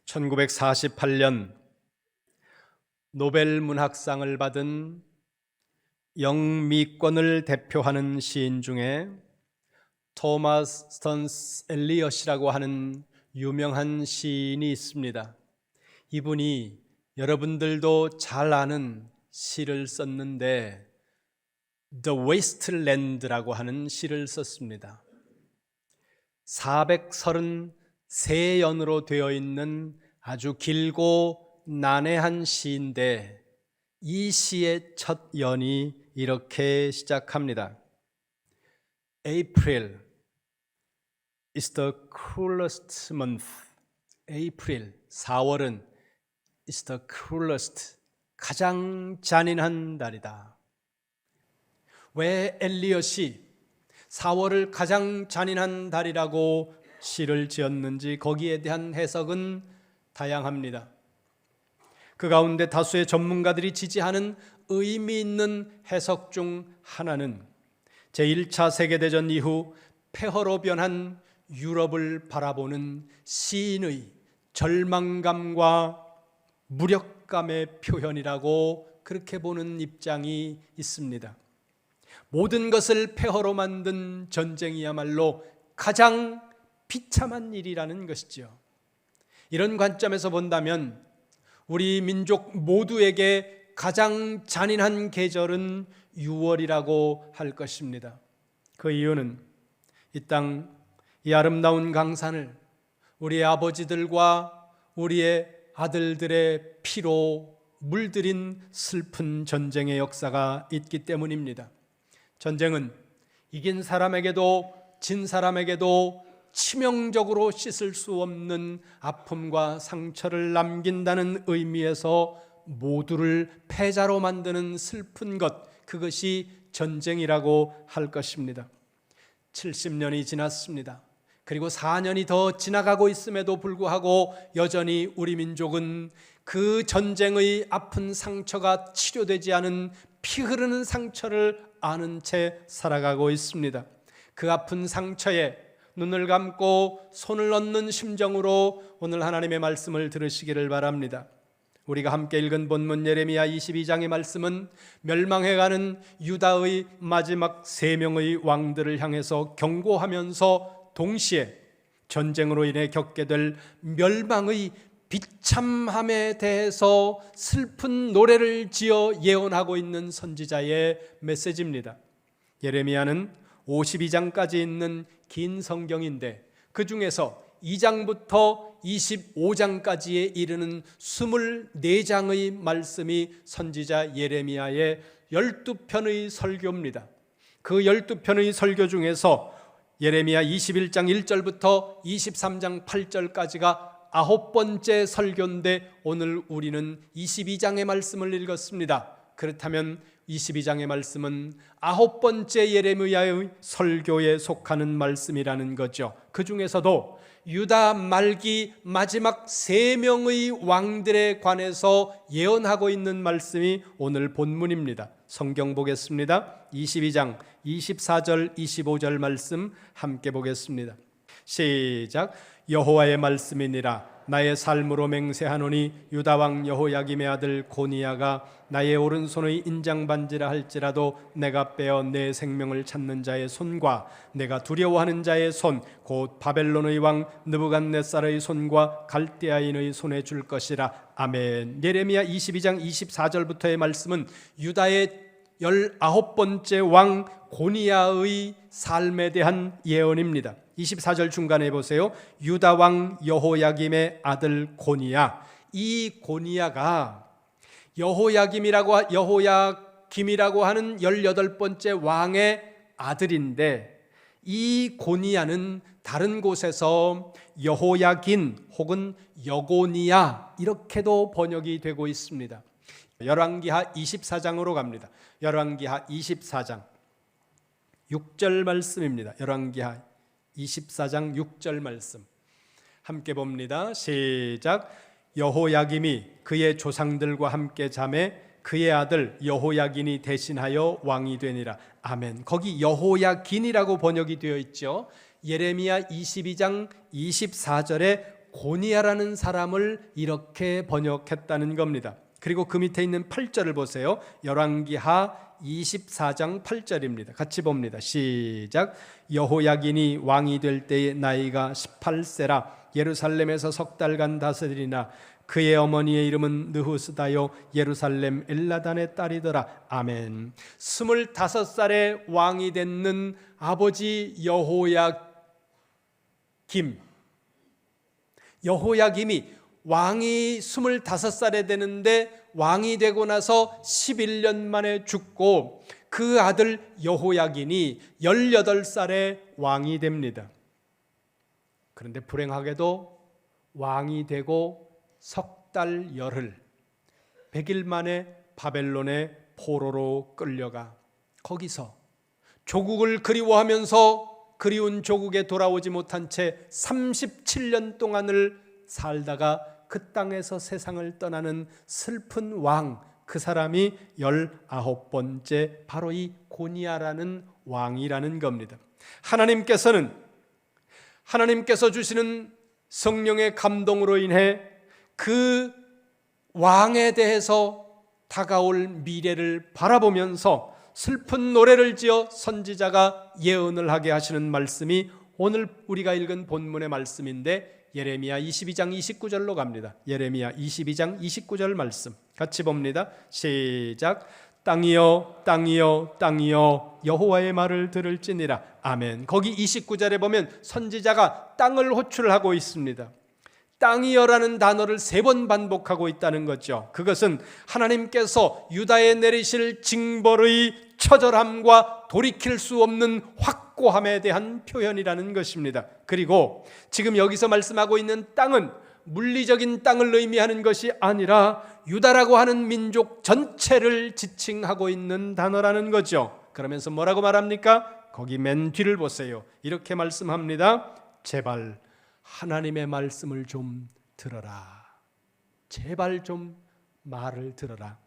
1948년 노벨 문학상을 받은 영미권을 대표하는 시인 중에 토마스 스턴스 엘리엇이라고 하는 유명한 시인이 있습니다. 이분이 여러분들도 잘 아는 시를 썼는데 The Wasteland라고 하는 시를 썼습니다. 433연으로 되어 있는 아주 길고 난해한 시인데 이 시의 첫 연이 이렇게 시작합니다. April is the cruelest month. April, 4월은 is the cruelest, 가장 잔인한 달이다. 왜 엘리엇이 4월을 가장 잔인한 달이라고 시를 지었는지 거기에 대한 해석은 다양합니다. 그 가운데 다수의 전문가들이 지지하는 의미 있는 해석 중 하나는 제1차 세계대전 이후 폐허로 변한 유럽을 바라보는 시인의 절망감과 무력감의 표현이라고 그렇게 보는 입장이 있습니다. 모든 것을 폐허로 만든 전쟁이야말로 가장 비참한 일이라는 것이죠. 이런 관점에서 본다면 우리 민족 모두에게 가장 잔인한 계절은 6월이라고 할 것입니다. 그 이유는 이 땅, 이 아름다운 강산을 우리의 아버지들과 우리의 아들들의 피로 물들인 슬픈 전쟁의 역사가 있기 때문입니다. 전쟁은 이긴 사람에게도 진 사람에게도 치명적으로 씻을 수 없는 아픔과 상처를 남긴다는 의미에서 모두를 패자로 만드는 슬픈 것, 그것이 전쟁이라고 할 것입니다. 70년이 지났습니다. 그리고 4년이 더 지나가고 있음에도 불구하고 여전히 우리 민족은 그 전쟁의 아픈 상처가 치료되지 않은 피 흐르는 상처를 아는 채 살아가고 있습니다. 그 아픈 상처에 눈을 감고 손을 얹는 심정으로 오늘 하나님의 말씀을 들으시기를 바랍니다. 우리가 함께 읽은 본문 예레미야 22장의 말씀은 멸망해가는 유다의 마지막 3명의 왕들을 향해서 경고하면서 동시에 전쟁으로 인해 겪게 될 멸망의 비참함에 대해서 슬픈 노래를 지어 예언하고 있는 선지자의 메시지입니다. 예레미야는 52장까지 있는 긴 성경인데 그 중에서 2장부터 25장까지에 이르는 24장의 말씀이 선지자 예레미야의 12편의 설교입니다. 그 12편의 설교 중에서 예레미야 21장 1절부터 23장 8절까지가 9번째 설교인데 오늘 우리는 22장의 말씀을 읽었습니다. 그렇다면 22장의 말씀은 9번째 예레미야의 설교에 속하는 말씀이라는 거죠. 그 중에서도 유다 말기 마지막 3명의 왕들에 관해서 예언하고 있는 말씀이 오늘 본문입니다. 성경 보겠습니다. 22장 24절 25절 말씀 함께 보겠습니다. 시작. 여호와의 말씀이니라. 나의 삶으로 맹세하노니 유다 왕 여호야김의 아들 고니야가 나의 오른손의 인장반지라 할지라도 내가 빼어 내 생명을 찾는 자의 손과 내가 두려워하는 자의 손 곧 바벨론의 왕 느부갓네살의 손과 갈대아인의 손에 줄 것이라. 아멘. 예레미야 22장 24절부터의 말씀은 유다의 19번째 왕 고니야의 삶에 대한 예언입니다. 24절 중간에 보세요. 유다 왕 여호야김의 아들 고니야. 이 고니야가 여호야김이라고 하는 18번째 왕의 아들인데 이 고니야는 다른 곳에서 여호야긴 혹은 여고니야 이렇게도 번역이 되고 있습니다. 열왕기하 24장으로 갑니다. 열왕기하 24장 6절 말씀입니다. 열왕기하 24장 6절 말씀 함께 봅니다. 시작. 여호야김이 그의 조상들과 함께 잠에 그의 아들 여호야긴이 대신하여 왕이 되니라. 아멘. 거기 여호야긴이라고 번역이 되어 있죠. 예레미야 22장 24절에 고니야라는 사람을 이렇게 번역했다는 겁니다. 그리고 그 밑에 있는 8절을 보세요. 열왕기하 24장 8절입니다. 같이 봅니다. 시작. 여호야긴이 왕이 될 때의 나이가 18세라 예루살렘에서 석 달간 다스리나 그의 어머니의 이름은 느후스다요 예루살렘 엘라단의 딸이더라. 아멘. 25살에 왕이 됐는 아버지 여호야김이 왕이 25살에 되는데 왕이 되고 나서 11년 만에 죽고 그 아들 여호야긴이 18살에 왕이 됩니다. 그런데 불행하게도 왕이 되고 석 달 열흘 100일 만에 바벨론의 포로로 끌려가 거기서 조국을 그리워하면서 그리운 조국에 돌아오지 못한 채 37년 동안을 살다가 그 땅에서 세상을 떠나는 슬픈 왕, 그 사람이 19번째 바로 이 고니야라는 왕이라는 겁니다. 하나님께서 주시는 성령의 감동으로 인해 그 왕에 대해서 다가올 미래를 바라보면서 슬픈 노래를 지어 선지자가 예언을 하게 하시는 말씀이 오늘 우리가 읽은 본문의 말씀인데 예레미야 22장 29절로 갑니다. 예레미야 22장 29절 말씀 같이 봅니다. 시작. 땅이여 땅이여 땅이여 여호와의 말을 들을지니라. 아멘. 거기 29절에 보면 선지자가 땅을 호출하고 있습니다. 땅이여라는 단어를 3번 반복하고 있다는 거죠. 그것은 하나님께서 유다에 내리실 징벌의 처절함과 돌이킬 수 없는 확고함에 대한 표현이라는 것입니다. 그리고 지금 여기서 말씀하고 있는 땅은 물리적인 땅을 의미하는 것이 아니라 유다라고 하는 민족 전체를 지칭하고 있는 단어라는 거죠. 그러면서 뭐라고 말합니까? 거기 맨 뒤를 보세요. 이렇게 말씀합니다. 제발 하나님의 말씀을 좀 들어라. 제발 좀 말을 들어라.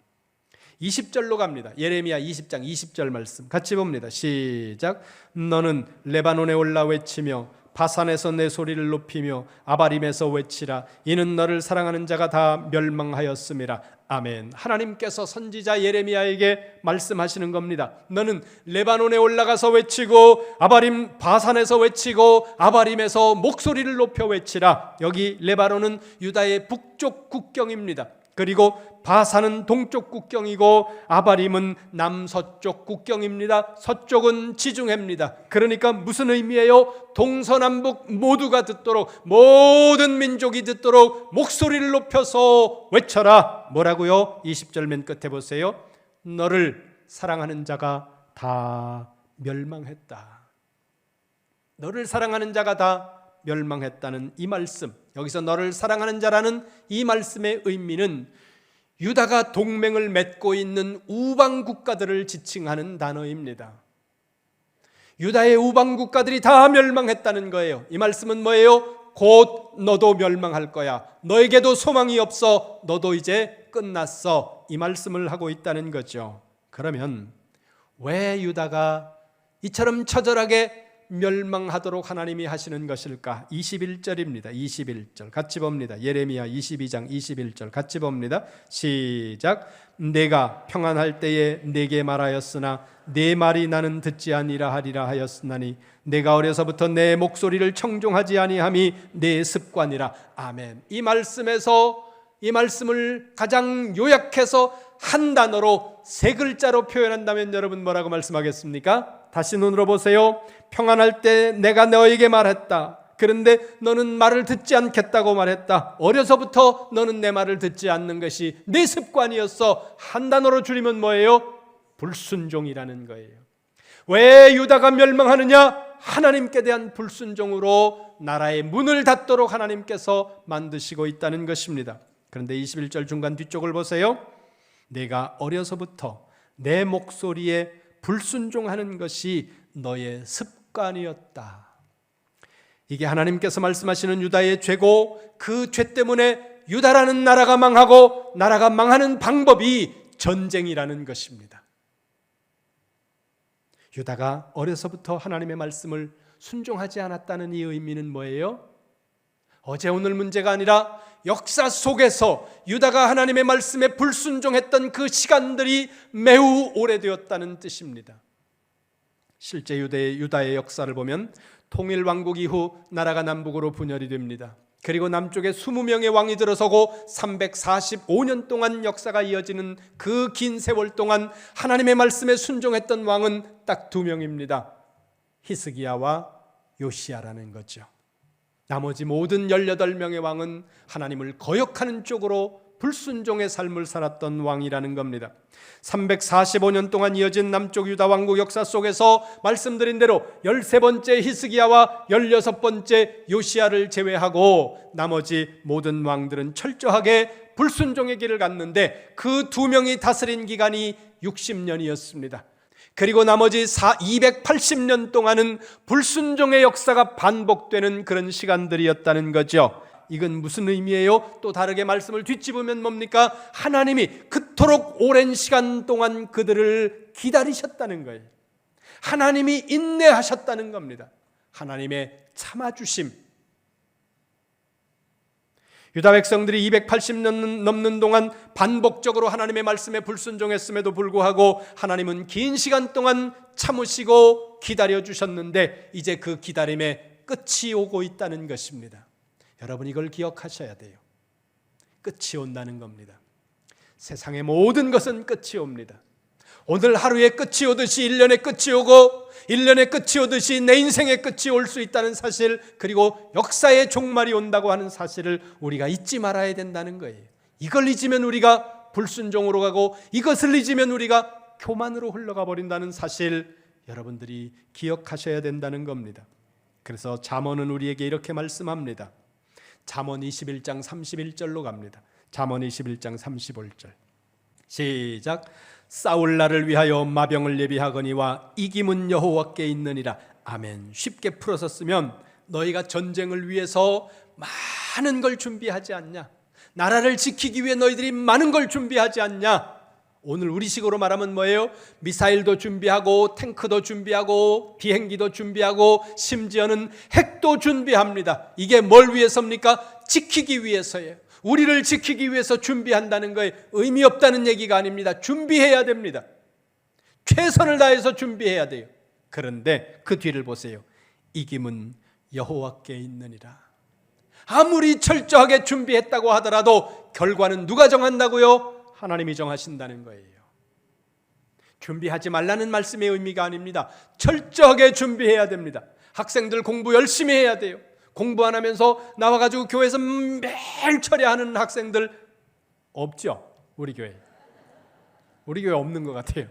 20절로 갑니다. 예레미야 20장 20절 말씀 같이 봅니다. 시작. 너는 레바논에 올라 외치며 바산에서 내 소리를 높이며 아바림에서 외치라. 이는 너를 사랑하는 자가 다 멸망하였음이라. 아멘. 하나님께서 선지자 예레미야에게 말씀하시는 겁니다. 너는 레바논에 올라가서 외치고 바산에서 외치고 아바림에서 목소리를 높여 외치라. 여기 레바논은 유다의 북쪽 국경입니다. 그리고 바산은 동쪽 국경이고 아바림은 남서쪽 국경입니다. 서쪽은 지중해입니다. 그러니까 무슨 의미예요? 동서남북 모두가 듣도록, 모든 민족이 듣도록 목소리를 높여서 외쳐라. 뭐라고요? 20절 맨 끝에 보세요. 너를 사랑하는 자가 다 멸망했다. 너를 사랑하는 자가 다 멸망했다는 이 말씀, 여기서 너를 사랑하는 자라는 이 말씀의 의미는 유다가 동맹을 맺고 있는 우방 국가들을 지칭하는 단어입니다. 유다의 우방 국가들이 다 멸망했다는 거예요. 이 말씀은 뭐예요? 곧 너도 멸망할 거야. 너에게도 소망이 없어. 너도 이제 끝났어. 이 말씀을 하고 있다는 거죠. 그러면 왜 유다가 이처럼 처절하게 멸망하도록 하나님이 하시는 것일까? 21절입니다. 21절 같이 봅니다. 예레미야 22장 21절 같이 봅니다. 시작. 내가 평안할 때에 내게 말하였으나 내 말이 나는 듣지 아니라 하리라 하였으나니 내가 어려서부터 내 목소리를 청종하지 아니함이 내 습관이라. 아멘. 이 말씀을 가장 요약해서 한 단어로 3글자로 표현한다면 여러분 뭐라고 말씀하겠습니까? 다시 눈으로 보세요. 평안할 때 내가 너에게 말했다. 그런데 너는 말을 듣지 않겠다고 말했다. 어려서부터 너는 내 말을 듣지 않는 것이 내 습관이었어. 한 단어로 줄이면 뭐예요? 불순종이라는 거예요. 왜 유다가 멸망하느냐? 하나님께 대한 불순종으로 나라의 문을 닫도록 하나님께서 만드시고 있다는 것입니다. 그런데 21절 중간 뒤쪽을 보세요. 내가 어려서부터 내 목소리에 불순종하는 것이 너의 습관이었다. 이게 하나님께서 말씀하시는 유다의 죄고, 그 죄 때문에 유다라는 나라가 망하고, 나라가 망하는 방법이 전쟁이라는 것입니다. 유다가 어려서부터 하나님의 말씀을 순종하지 않았다는 이 의미는 뭐예요? 어제 오늘 문제가 아니라 역사 속에서 유다가 하나님의 말씀에 불순종했던 그 시간들이 매우 오래되었다는 뜻입니다. 실제 유다의 역사를 보면 통일왕국 이후 나라가 남북으로 분열이 됩니다. 그리고 남쪽에 20명의 왕이 들어서고 345년 동안 역사가 이어지는 그 긴 세월 동안 하나님의 말씀에 순종했던 왕은 딱 2명입니다. 히스기야와 요시야라는 거죠. 나머지 모든 18명의 왕은 하나님을 거역하는 쪽으로 불순종의 삶을 살았던 왕이라는 겁니다. 345년 동안 이어진 남쪽 유다 왕국 역사 속에서 말씀드린 대로 13번째 히스기야와 16번째 요시야를 제외하고 나머지 모든 왕들은 철저하게 불순종의 길을 갔는데 그 2명이 다스린 기간이 60년이었습니다. 그리고 나머지 280년 동안은 불순종의 역사가 반복되는 그런 시간들이었다는 거죠. 이건 무슨 의미예요? 또 다르게 말씀을 뒤집으면 뭡니까? 하나님이 그토록 오랜 시간 동안 그들을 기다리셨다는 거예요. 하나님이 인내하셨다는 겁니다. 하나님의 참아주심. 유다 백성들이 280년 넘는 동안 반복적으로 하나님의 말씀에 불순종했음에도 불구하고 하나님은 긴 시간 동안 참으시고 기다려주셨는데 이제 그 기다림의 끝이 오고 있다는 것입니다. 여러분 이걸 기억하셔야 돼요. 끝이 온다는 겁니다. 세상의 모든 것은 끝이 옵니다. 오늘 하루의 끝이 오듯이 1년의 끝이 오고 1년의 끝이 오듯이 내 인생의 끝이 올 수 있다는 사실, 그리고 역사의 종말이 온다고 하는 사실을 우리가 잊지 말아야 된다는 거예요. 이걸 잊으면 우리가 불순종으로 가고 이것을 잊으면 우리가 교만으로 흘러가 버린다는 사실 여러분들이 기억하셔야 된다는 겁니다. 그래서 잠언은 우리에게 이렇게 말씀합니다. 잠언 21장 31절로 갑니다. 잠언 21장 35절 시작. 싸울 날을 위하여 마병을 예비하거니와 이김은 여호와께 있느니라. 아멘. 쉽게 풀어서 쓰면 너희가 전쟁을 위해서 많은 걸 준비하지 않냐? 나라를 지키기 위해 너희들이 많은 걸 준비하지 않냐? 오늘 우리식으로 말하면 뭐예요? 미사일도 준비하고 탱크도 준비하고 비행기도 준비하고 심지어는 핵도 준비합니다. 이게 뭘 위해서입니까? 지키기 위해서예요. 우리를 지키기 위해서 준비한다는 거에 의미 없다는 얘기가 아닙니다. 준비해야 됩니다. 최선을 다해서 준비해야 돼요. 그런데 그 뒤를 보세요. 이김은 여호와께 있느니라. 아무리 철저하게 준비했다고 하더라도 결과는 누가 정한다고요? 하나님이 정하신다는 거예요. 준비하지 말라는 말씀의 의미가 아닙니다. 철저하게 준비해야 됩니다. 학생들 공부 열심히 해야 돼요. 공부 안 하면서 나와가지고 교회에서 매일 철야하는 학생들 없죠? 우리 교회 없는 것 같아요.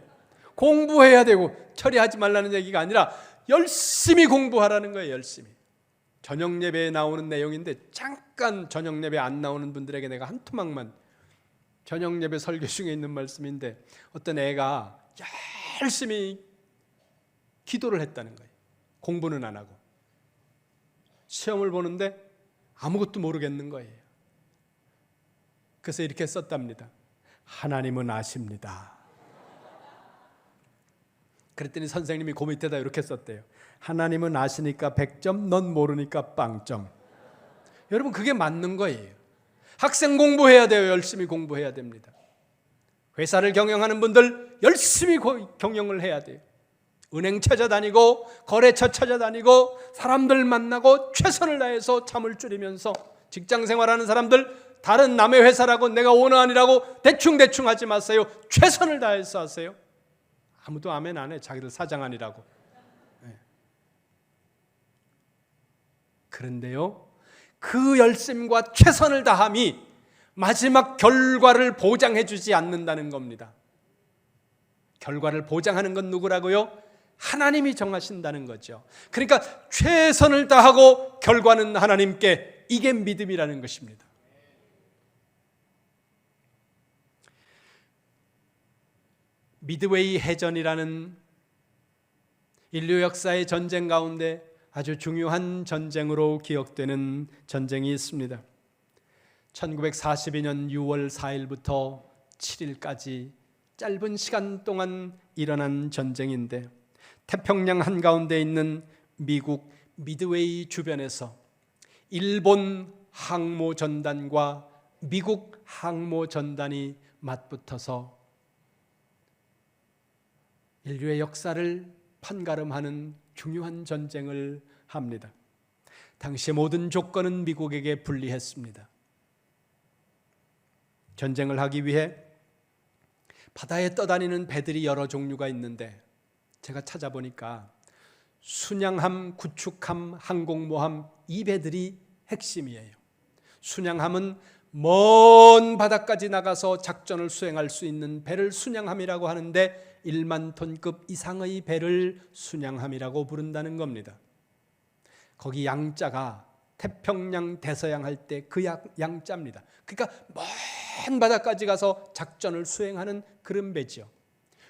공부해야 되고 철야하지 말라는 얘기가 아니라 열심히 공부하라는 거예요. 열심히. 저녁 예배에 나오는 내용인데 잠깐 저녁 예배 안 나오는 분들에게 내가 한 토막만, 저녁 예배 설교 중에 있는 말씀인데 어떤 애가 열심히 기도를 했다는 거예요. 공부는 안 하고 시험을 보는데 아무것도 모르겠는 거예요. 그래서 이렇게 썼답니다. 하나님은 아십니다. 그랬더니 선생님이 그 밑에다 이렇게 썼대요. 하나님은 아시니까 100점, 넌 모르니까 빵점. 여러분 그게 맞는 거예요. 학생 공부해야 돼요. 열심히 공부해야 됩니다. 회사를 경영하는 분들 열심히 경영을 해야 돼요. 은행 찾아다니고 거래처 찾아다니고 사람들 만나고 최선을 다해서 잠을 줄이면서 직장 생활하는 사람들 다른 남의 회사라고 내가 오너 아니라고 대충 하지 마세요. 최선을 다해서 하세요. 아무도 아멘 안 해. 자기들 사장 아니라고. 그런데요, 그 열심과 최선을 다함이 마지막 결과를 보장해 주지 않는다는 겁니다. 결과를 보장하는 건 누구라고요? 하나님이 정하신다는 거죠. 그러니까 최선을 다하고 결과는 하나님께, 이게 믿음이라는 것입니다. 미드웨이 해전이라는 인류 역사의 전쟁 가운데 아주 중요한 전쟁으로 기억되는 전쟁이 있습니다. 1942년 6월 4일부터 7일까지 짧은 시간 동안 일어난 전쟁인데 태평양 한가운데 있는 미국 미드웨이 주변에서 일본 항모전단과 미국 항모전단이 맞붙어서 인류의 역사를 판가름하는 중요한 전쟁을 합니다. 당시의 모든 조건은 미국에게 불리했습니다. 전쟁을 하기 위해 바다에 떠다니는 배들이 여러 종류가 있는데 제가 찾아보니까 순양함, 구축함, 항공모함 이 배들이 핵심이에요. 순양함은 먼 바다까지 나가서 작전을 수행할 수 있는 배를 순양함이라고 하는데 1만 톤급 이상의 배를 순양함이라고 부른다는 겁니다. 거기 양자가 태평양 대서양 할 때 그 양자입니다. 그러니까 먼 바다까지 가서 작전을 수행하는 그런 배죠.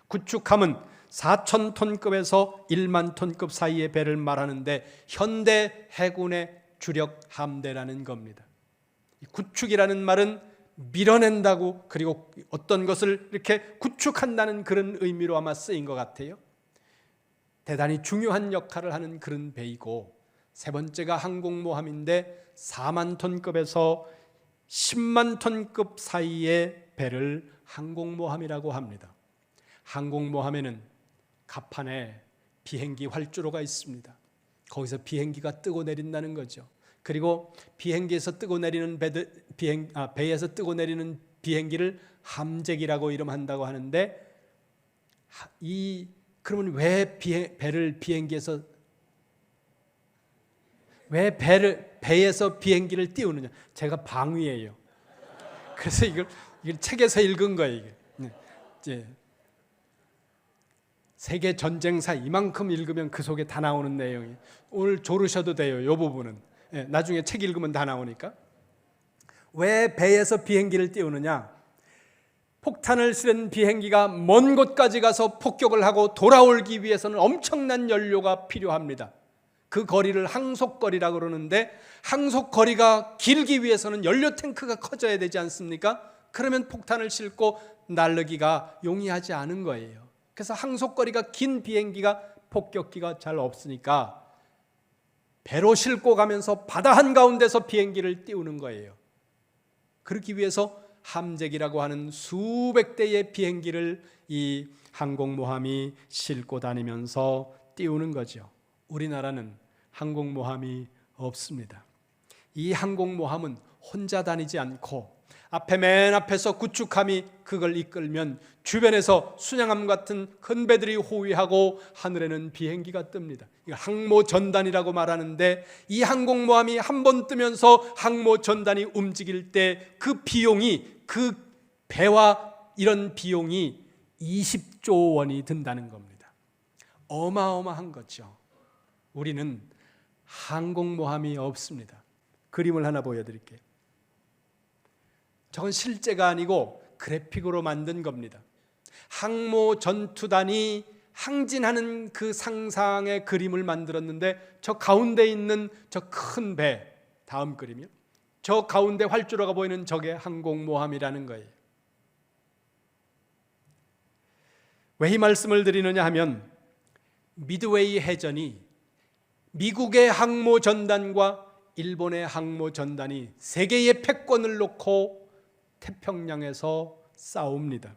구축함은 4,000톤급에서 1만 톤급 사이의 배를 말하는데 현대 해군의 주력 함대라는 겁니다. 구축이라는 말은 밀어낸다고, 그리고 어떤 것을 이렇게 구축한다는 그런 의미로 아마 쓰인 것 같아요. 대단히 중요한 역할을 하는 그런 배이고, 세 번째가 항공모함인데 4만 톤급에서 10만 톤급 사이의 배를 항공모함이라고 합니다. 항공모함에는 갑판에 비행기 활주로가 있습니다. 거기서 비행기가 뜨고 내린다는 거죠. 그리고 비행기에서 뜨고 내리는 배에서 뜨고 내리는 비행기를 함재기라고 이름한다고 하는데, 그러면 왜 배에서 비행기를 띄우느냐? 제가 방위예요. 그래서 이걸 책에서 읽은 거예요. 이게. 세계 전쟁사 이만큼 읽으면 그 속에 다 나오는 내용이, 오늘 조르셔도 돼요. 이 부분은 나중에 책 읽으면 다 나오니까. 왜 배에서 비행기를 띄우느냐? 폭탄을 실은 비행기가 먼 곳까지 가서 폭격을 하고 돌아오기 위해서는 엄청난 연료가 필요합니다. 그 거리를 항속거리라고 그러는데, 항속거리가 길기 위해서는 연료 탱크가 커져야 되지 않습니까? 그러면 폭탄을 싣고 날르기가 용이하지 않은 거예요. 그래서 항속거리가 긴 비행기가 폭격기가 잘 없으니까 배로 싣고 가면서 바다 한가운데서 비행기를 띄우는 거예요. 그렇기 위해서 함재기라고 하는 수백 대의 비행기를 이 항공모함이 싣고 다니면서 띄우는 거죠. 우리나라는 항공모함이 없습니다. 이 항공모함은 혼자 다니지 않고 맨 앞에서 구축함이 그걸 이끌면 주변에서 순양함 같은 큰 배들이 호위하고 하늘에는 비행기가 뜹니다. 이걸 항모전단이라고 말하는데, 이 항공모함이 한 번 뜨면서 항모전단이 움직일 때 그 비용이, 그 배와 이런 비용이 20조 원이 든다는 겁니다. 어마어마한 거죠. 우리는 항공모함이 없습니다. 그림을 하나 보여드릴게요. 저건 실제가 아니고 그래픽으로 만든 겁니다. 항모 전투단이 항진하는 그 상상의 그림을 만들었는데, 저 가운데 있는 저 큰 배, 다음 그림이요. 저 가운데 활주로가 보이는 저게 항공모함이라는 거예요. 왜 이 말씀을 드리느냐 하면, 미드웨이 해전이 미국의 항모전단과 일본의 항모전단이 세계의 패권을 놓고 태평양에서 싸웁니다.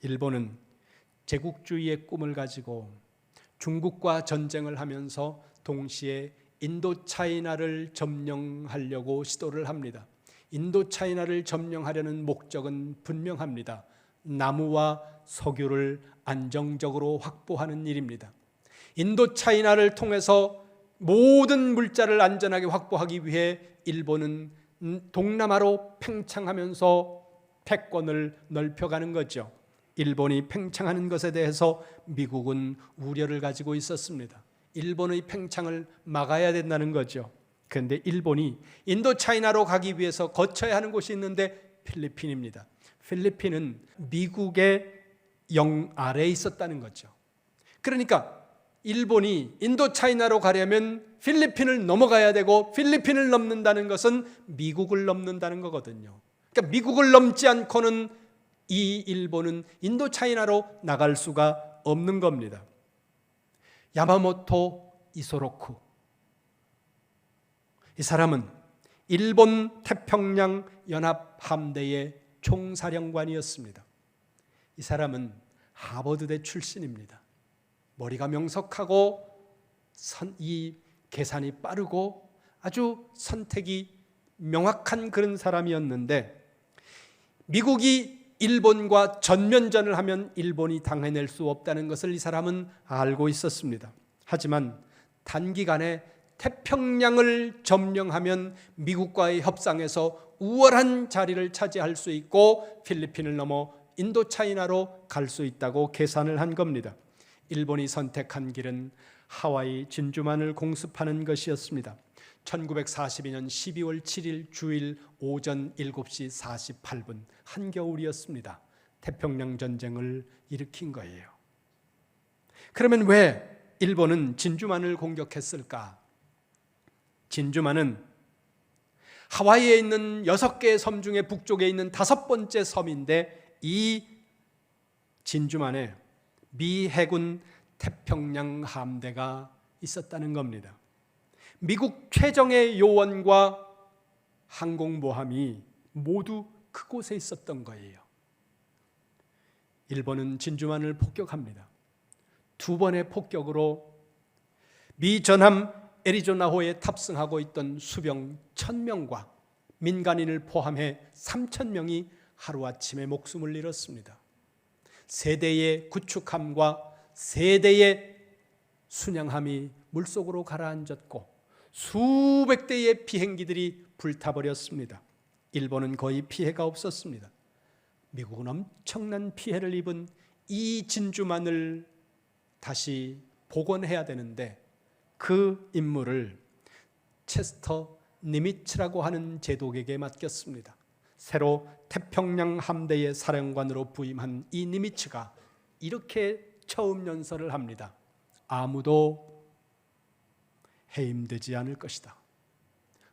일본은 제국주의의 꿈을 가지고 중국과 전쟁을 하면서 동시에 인도차이나를 점령하려고 시도를 합니다. 인도차이나를 점령하려는 목적은 분명합니다. 나무와 석유를 안정적으로 확보하는 일입니다. 인도차이나를 통해서 모든 물자를 안전하게 확보하기 위해 일본은 동남아로 팽창하면서 패권을 넓혀가는 거죠. 일본이 팽창하는 것에 대해서 미국은 우려를 가지고 있었습니다. 일본의 팽창을 막아야 된다는 거죠. 그런데 일본이 인도차이나로 가기 위해서 거쳐야 하는 곳이 있는데 필리핀입니다. 필리핀은 미국의 영 아래에 있었다는 거죠. 그러니까 일본이 인도차이나로 가려면 필리핀을 넘어가야 되고, 필리핀을 넘는다는 것은 미국을 넘는다는 거거든요. 그러니까 미국을 넘지 않고는 이 일본은 인도차이나로 나갈 수가 없는 겁니다. 야마모토 이소로쿠, 이 사람은 일본 태평양 연합 함대의 총사령관이었습니다. 이 사람은 하버드대 출신입니다. 머리가 명석하고 이 계산이 빠르고 아주 선택이 명확한 그런 사람이었는데, 미국이 일본과 전면전을 하면 일본이 당해낼 수 없다는 것을 이 사람은 알고 있었습니다. 하지만 단기간에 태평양을 점령하면 미국과의 협상에서 우월한 자리를 차지할 수 있고 필리핀을 넘어 인도차이나로 갈 수 있다고 계산을 한 겁니다. 일본이 선택한 길은 하와이 진주만을 공습하는 것이었습니다. 1942년 12월 7일 주일 오전 7시 48분 한겨울이었습니다. 태평양 전쟁을 일으킨 거예요. 그러면 왜 일본은 진주만을 공격했을까? 진주만은 하와이에 있는 6개의 섬 중에 북쪽에 있는 5번째 섬인데, 이 진주만에 미 해군 태평양 함대가 있었다는 겁니다. 미국 최정예 요원과 항공모함이 모두 그곳에 있었던 거예요. 일본은 진주만을 폭격합니다. 2번의 폭격으로 미 전함 애리조나호에 탑승하고 있던 수병 1000명과 민간인을 포함해 3000명이 하루아침에 목숨을 잃었습니다. 3대의 구축함과 3대의 순양함이 물속으로 가라앉았고 수백 대의 비행기들이 불타버렸습니다. 일본은 거의 피해가 없었습니다. 미국은 엄청난 피해를 입은 이 진주만을 다시 복원해야 되는데, 그 임무를 체스터 니미츠라고 하는 제독에게 맡겼습니다. 새로 태평양 함대의 사령관으로 부임한 이 니미츠가 이렇게 처음 연설을 합니다. 아무도 해임되지 않을 것이다.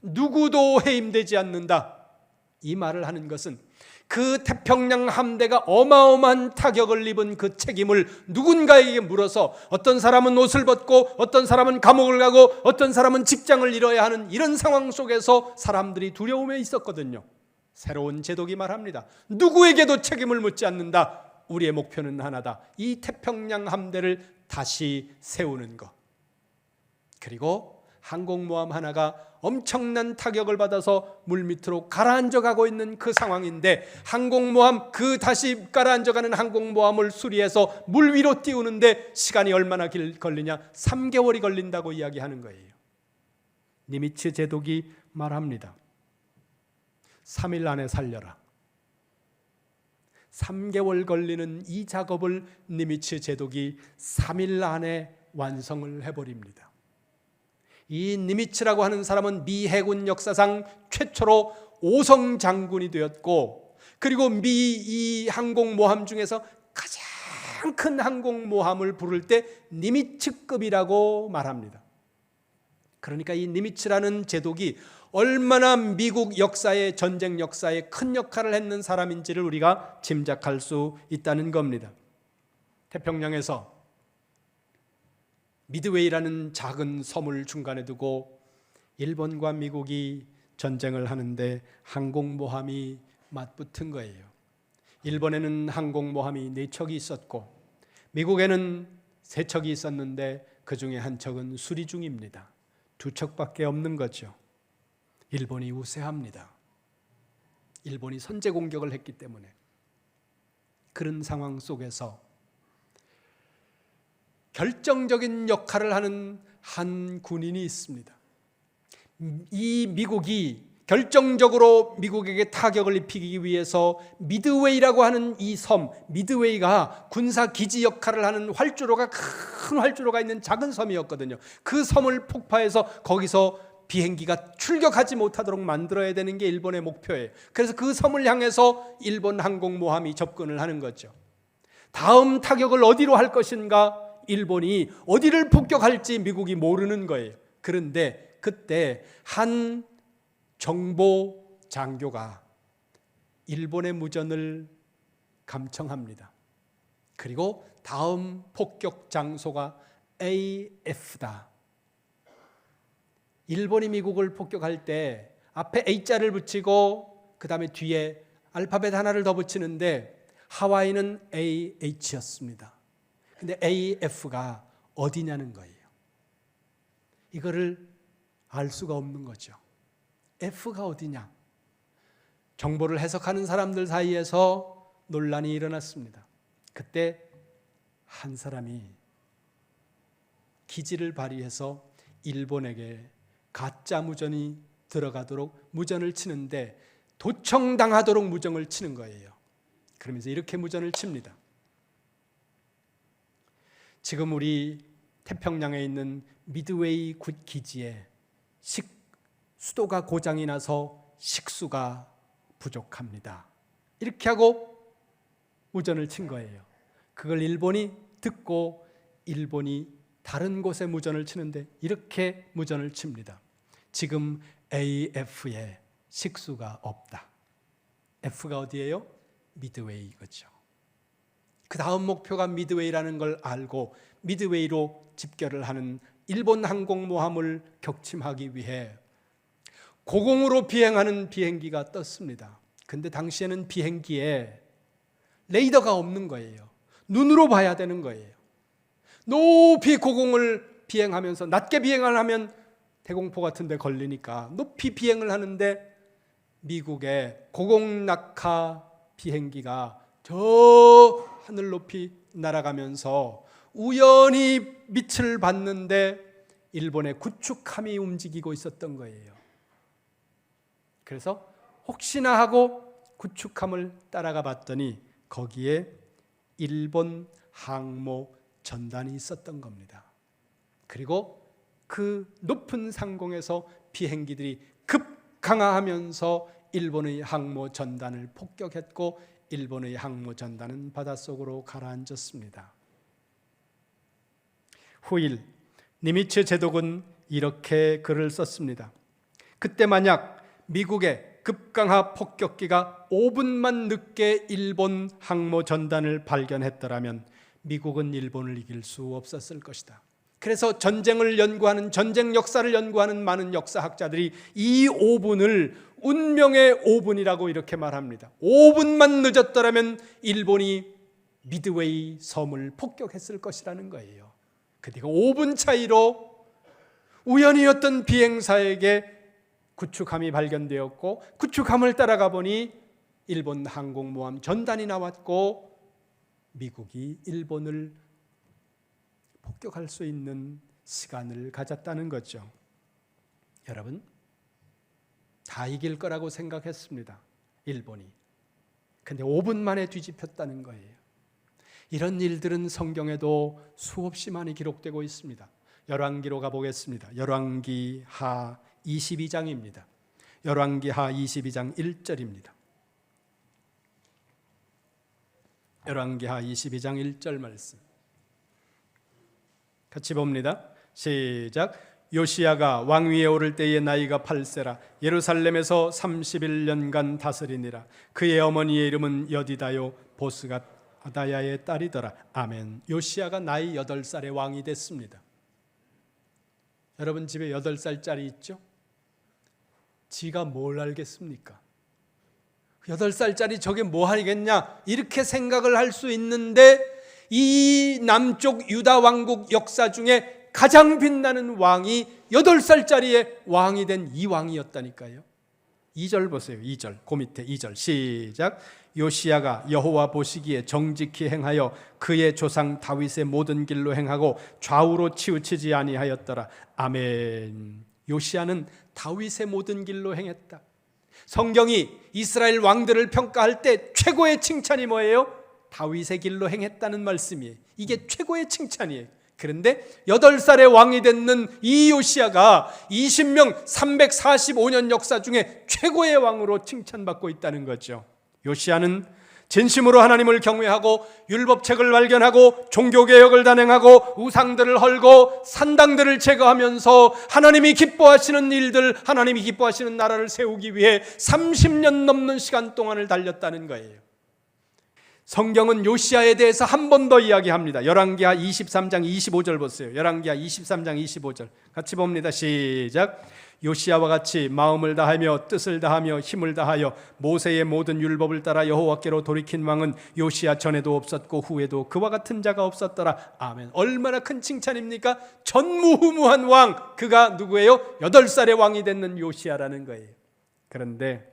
누구도 해임되지 않는다. 이 말을 하는 것은 그 태평양 함대가 어마어마한 타격을 입은 그 책임을 누군가에게 물어서, 어떤 사람은 옷을 벗고 어떤 사람은 감옥을 가고 어떤 사람은 직장을 잃어야 하는 이런 상황 속에서 사람들이 두려움에 있었거든요. 새로운 제독이 말합니다. 누구에게도 책임을 묻지 않는다. 우리의 목표는 하나다. 이 태평양 함대를 다시 세우는 것. 그리고 항공모함 하나가 엄청난 타격을 받아서 물밑으로 가라앉아가고 있는 그 상황인데, 항공모함, 그 다시 가라앉아가는 항공모함을 수리해서 물 위로 띄우는데 시간이 얼마나 걸리냐? 3개월이 걸린다고 이야기하는 거예요. 니미츠 제독이 말합니다. 3일 안에 살려라. 3개월 걸리는 이 작업을 니미츠 제독이 3일 안에 완성을 해버립니다. 이 니미츠라고 하는 사람은 미 해군 역사상 최초로 5성 장군이 되었고, 그리고 미 항공모함 중에서 가장 큰 항공모함을 부를 때 니미츠급이라고 말합니다. 그러니까 이 니미츠라는 제독이 얼마나 미국 역사의, 전쟁 역사에 큰 역할을 했는 사람인지를 우리가 짐작할 수 있다는 겁니다. 태평양에서 미드웨이라는 작은 섬을 중간에 두고 일본과 미국이 전쟁을 하는데 항공모함이 맞붙은 거예요. 일본에는 항공모함이 4척이 있었고 미국에는 3척이 있었는데 그 중에 한 척은 수리 중입니다. 2척밖에 없는 거죠. 일본이 우세합니다. 일본이 선제 공격을 했기 때문에. 그런 상황 속에서 결정적인 역할을 하는 한 군인이 있습니다. 이 미국이 결정적으로 미국에게 타격을 입히기 위해서 미드웨이라고 하는 이 섬, 미드웨이가 군사 기지 역할을 하는 활주로가, 큰 활주로가 있는 작은 섬이었거든요. 그 섬을 폭파해서 거기서 비행기가 출격하지 못하도록 만들어야 되는 게 일본의 목표예요. 그래서 그 섬을 향해서 일본 항공모함이 접근을 하는 거죠. 다음 타격을 어디로 할 것인가? 일본이 어디를 폭격할지 미국이 모르는 거예요. 그런데 그때 한 정보 장교가 일본의 무전을 감청합니다. 그리고 다음 폭격 장소가 AF다. 일본이 미국을 폭격할 때 앞에 A자를 붙이고 그 다음에 뒤에 알파벳 하나를 더 붙이는데 하와이는 AH였습니다. 근데 AF가 어디냐는 거예요. 이거를 알 수가 없는 거죠. F가 어디냐? 정보를 해석하는 사람들 사이에서 논란이 일어났습니다. 그때 한 사람이 기지를 발휘해서 일본에게 가짜 무전이 들어가도록 무전을 치는데 도청당하도록 무전을 치는 거예요. 그러면서 이렇게 무전을 칩니다. 지금 우리 태평양에 있는 미드웨이 기지에 수도가 고장이 나서 식수가 부족합니다. 이렇게 하고 무전을 친 거예요. 그걸 일본이 듣고 일본이 다른 곳에 무전을 치는데 이렇게 무전을 칩니다. 지금 AF에 식수가 없다. F가 어디예요? 미드웨이 이거죠. 그 다음 목표가 미드웨이라는 걸 알고 미드웨이로 집결을 하는 일본 항공모함을 격침하기 위해 고공으로 비행하는 비행기가 떴습니다. 근데 당시에는 비행기에 레이더가 없는 거예요. 눈으로 봐야 되는 거예요. 높이 고공을 비행하면서 낮게 비행을 하면 대공포 같은 데 걸리니까 높이 비행을 하는데 미국의 고공낙하 비행기가 저 하늘 높이 날아가면서 우연히 빛을 봤는데 일본의 구축함이 움직이고 있었던 거예요. 그래서 혹시나 하고 구축함을 따라가 봤더니 거기에 일본 항모 전단이 있었던 겁니다. 그리고 그 높은 상공에서 비행기들이 급강하하면서 일본의 항모 전단을 폭격했고 일본의 항모 전단은 바닷속으로 가라앉았습니다. 후일 니미츠 제독은 이렇게 글을 썼습니다. 그때 만약 미국의 급강하 폭격기가 5분만 늦게 일본 항모 전단을 발견했더라면 미국은 일본을 이길 수 없었을 것이다. 그래서 전쟁을 연구하는, 전쟁 역사를 연구하는 많은 역사학자들이 이 5분을 운명의 5분이라고 이렇게 말합니다. 5분만 늦었더라면 일본이 미드웨이 섬을 폭격했을 것이라는 거예요. 그러니까 5분 차이로 우연히 어떤 비행사에게 구축함이 발견되었고 구축함을 따라가 보니 일본 항공모함 전단이 나왔고 미국이 일본을 폭격할 수 있는 시간을 가졌다는 거죠. 여러분, 다 이길 거라고 생각했습니다. 일본이. 근데 5분 만에 뒤집혔다는 거예요. 이런 일들은 성경에도 수없이 많이 기록되고 있습니다. 열왕기로 가보겠습니다. 열왕기 하 22장입니다. 열왕기 하 22장 1절입니다. 열왕기 하 22장 1절 말씀 같이 봅니다. 시작. 요시야가 왕위에 오를 때의 나이가 8세라 예루살렘에서 31년간 다스리니라. 그의 어머니의 이름은 여디다요 보스갓 아다야의 딸이더라. 아멘. 요시야가 나이 8살에 왕이 됐습니다. 여러분 집에 8살짜리 있죠? 지가 뭘 알겠습니까? 8살짜리 저게 뭐 하겠냐 이렇게 생각을 할 수 있는데 이 남쪽 유다 왕국 역사 중에 가장 빛나는 왕이 8살짜리의 왕이 된 이 왕이었다니까요. 2절 보세요. 2절 그 밑에 2절 시작. 요시야가 여호와 보시기에 정직히 행하여 그의 조상 다윗의 모든 길로 행하고 좌우로 치우치지 아니하였더라. 아멘. 요시야는 다윗의 모든 길로 행했다. 성경이 이스라엘 왕들을 평가할 때 최고의 칭찬이 뭐예요? 다윗의 길로 행했다는 말씀이에요. 이게 최고의 칭찬이에요. 그런데 8살의 왕이 됐는 이 요시야가 20명 345년 역사 중에 최고의 왕으로 칭찬받고 있다는 거죠. 요시야는 진심으로 하나님을 경외하고 율법책을 발견하고 종교개혁을 단행하고 우상들을 헐고 산당들을 제거하면서 하나님이 기뻐하시는 일들, 하나님이 기뻐하시는 나라를 세우기 위해 30년 넘는 시간 동안을 달렸다는 거예요. 성경은 요시야에 대해서 한 번 더 이야기합니다. 열왕기하 23장 25절 보세요. 열왕기하 23장 25절 같이 봅니다. 시작. 요시야와 같이 마음을 다하며 뜻을 다하며 힘을 다하여 모세의 모든 율법을 따라 여호와께로 돌이킨 왕은 요시야 전에도 없었고 후에도 그와 같은 자가 없었더라. 아멘. 얼마나 큰 칭찬입니까? 전무후무한 왕, 그가 누구예요? 8살의 왕이 됐는 요시야라는 거예요. 그런데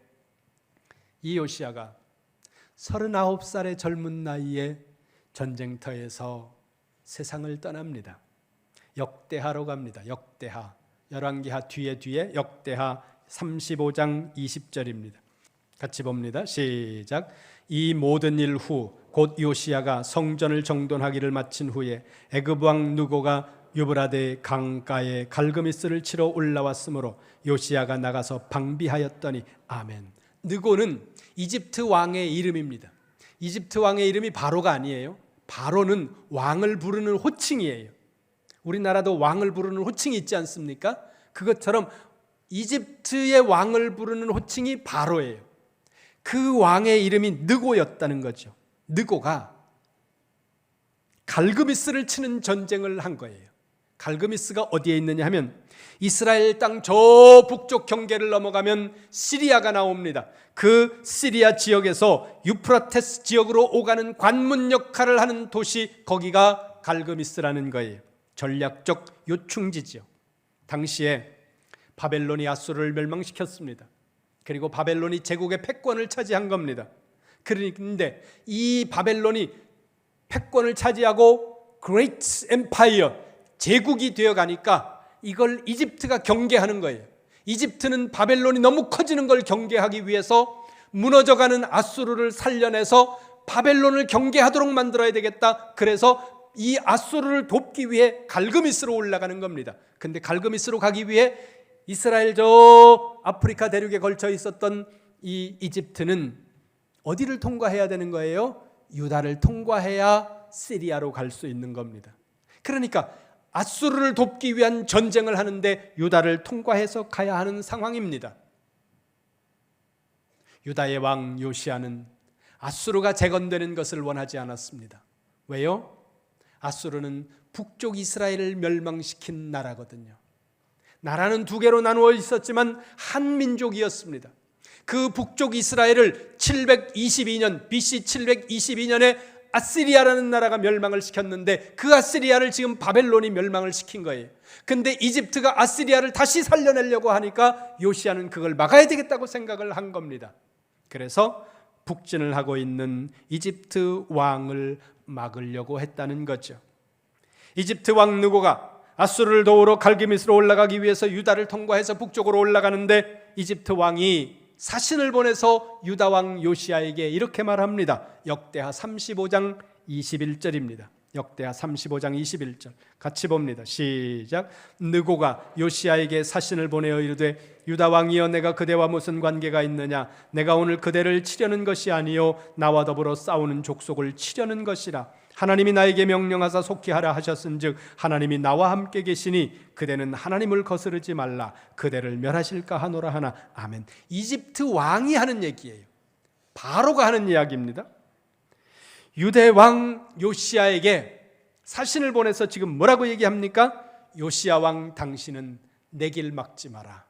이 요시야가 39살의 젊은 나이에 전쟁터에서 세상을 떠납니다. 역대하로 갑니다. 역대하. 열왕기하 뒤에 역대하 35장 20절입니다. 같이 봅니다. 시작. 이 모든 일 후 곧 요시야가 성전을 정돈하기를 마친 후에 애굽 왕 느고가 유브라데 강가에 갈그미스를 치러 올라왔으므로 요시야가 나가서 방비하였더니. 아멘. 느고는 이집트 왕의 이름입니다. 이집트 왕의 이름이 바로가 아니에요. 바로는 왕을 부르는 호칭이에요. 우리나라도 왕을 부르는 호칭이 있지 않습니까? 그것처럼 이집트의 왕을 부르는 호칭이 바로예요. 그 왕의 이름이 느고였다는 거죠. 느고가 갈그미스를 치는 전쟁을 한 거예요. 갈그미스가 어디에 있느냐 하면 이스라엘 땅 저 북쪽 경계를 넘어가면 시리아가 나옵니다. 그 시리아 지역에서 유프라테스 지역으로 오가는 관문 역할을 하는 도시, 거기가 갈그미스라는 거예요. 전략적 요충지죠. 당시에 바벨론이 아수르를 멸망시켰습니다. 그리고 바벨론이 제국의 패권을 차지한 겁니다. 그런데 이 바벨론이 패권을 차지하고 Great Empire, 제국이 되어가니까 이걸 이집트가 경계하는 거예요. 이집트는 바벨론이 너무 커지는 걸 경계하기 위해서 무너져가는 아수르를 살려내서 바벨론을 경계하도록 만들어야 되겠다. 그래서 이 아수르를 돕기 위해 갈그미스로 올라가는 겁니다. 근데 갈그미스로 가기 위해 이스라엘 저 아프리카 대륙에 걸쳐 있었던 이 이집트는 어디를 통과해야 되는 거예요? 유다를 통과해야 시리아로 갈 수 있는 겁니다. 그러니까 아수르를 돕기 위한 전쟁을 하는데 유다를 통과해서 가야 하는 상황입니다. 유다의 왕 요시야는 아수르가 재건되는 것을 원하지 않았습니다. 왜요? 아수르는 북쪽 이스라엘을 멸망시킨 나라거든요. 나라는 두 개로 나누어 있었지만 한 민족이었습니다. 그 북쪽 이스라엘을 722년 BC 722년에 아시리아라는 나라가 멸망을 시켰는데 그 아시리아를 지금 바벨론이 멸망을 시킨 거예요. 근데 이집트가 아시리아를 다시 살려내려고 하니까 요시야는 그걸 막아야 되겠다고 생각을 한 겁니다. 그래서 북진을 하고 있는 이집트 왕을 막으려고 했다는 거죠. 이집트 왕 느고가 아수르를 도우러 갈그미스로 올라가기 위해서 유다를 통과해서 북쪽으로 올라가는데 이집트 왕이 사신을 보내서 유다 왕 요시야에게 이렇게 말합니다. 역대하 35장 21절입니다. 역대하 35장 21절 같이 봅니다. 시작. 느고가 요시야에게 사신을 보내어 이르되 유다 왕이여, 내가 그대와 무슨 관계가 있느냐? 내가 오늘 그대를 치려는 것이 아니요 나와 더불어 싸우는 족속을 치려는 것이라. 하나님이 나에게 명령하사 속히 하라 하셨은즉 하나님이 나와 함께 계시니 그대는 하나님을 거스르지 말라. 그대를 멸하실까 하노라 하나. 아멘. 이집트 왕이 하는 얘기예요. 바로가 하는 이야기입니다. 유대 왕 요시야에게 사신을 보내서 지금 뭐라고 얘기합니까? 요시야 왕, 당신은 내 길 막지 마라.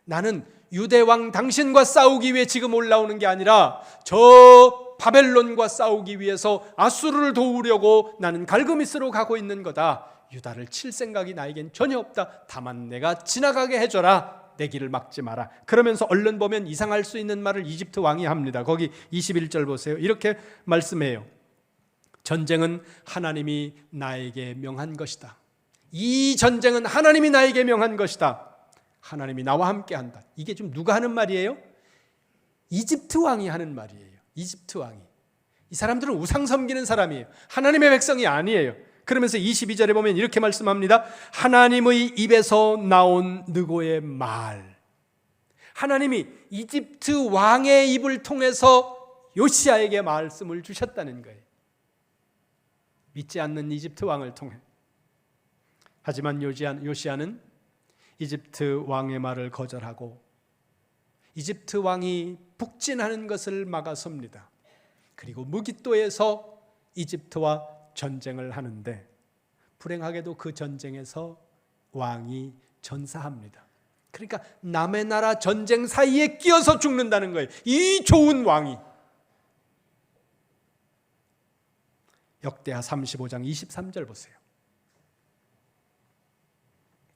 나는 유대 왕 당신과 싸우기 위해 지금 올라오는 게 아니라 저 바벨론과 싸우기 위해서 아수르를 도우려고 나는 갈그미스로 가고 있는 거다. 유다를 칠 생각이 나에겐 전혀 없다. 다만 내가 지나가게 해줘라. 내 길을 막지 마라. 그러면서 얼른 보면 이상할 수 있는 말을 이집트 왕이 합니다. 거기 21절 보세요. 이렇게 말씀해요. 전쟁은 하나님이 나에게 명한 것이다. 이 전쟁은 하나님이 나에게 명한 것이다. 하나님이 나와 함께 한다. 이게 좀 누가 하는 말이에요? 이집트 왕이 하는 말이에요. 이집트 왕이. 이 사람들은 우상 섬기는 사람이에요. 하나님의 백성이 아니에요. 그러면서 22절에 보면 이렇게 말씀합니다. 하나님의 입에서 나온 느고의 말. 하나님이 이집트 왕의 입을 통해서 요시야에게 말씀을 주셨다는 거예요. 믿지 않는 이집트 왕을 통해. 하지만 요시야는 이집트 왕의 말을 거절하고 이집트 왕이 북진하는 것을 막아섭니다. 그리고 무깃도에서 이집트와 전쟁을 하는데 불행하게도 그 전쟁에서 왕이 전사합니다. 그러니까 남의 나라 전쟁 사이에 끼어서 죽는다는 거예요. 이 좋은 왕이. 역대하 35장 23절 보세요.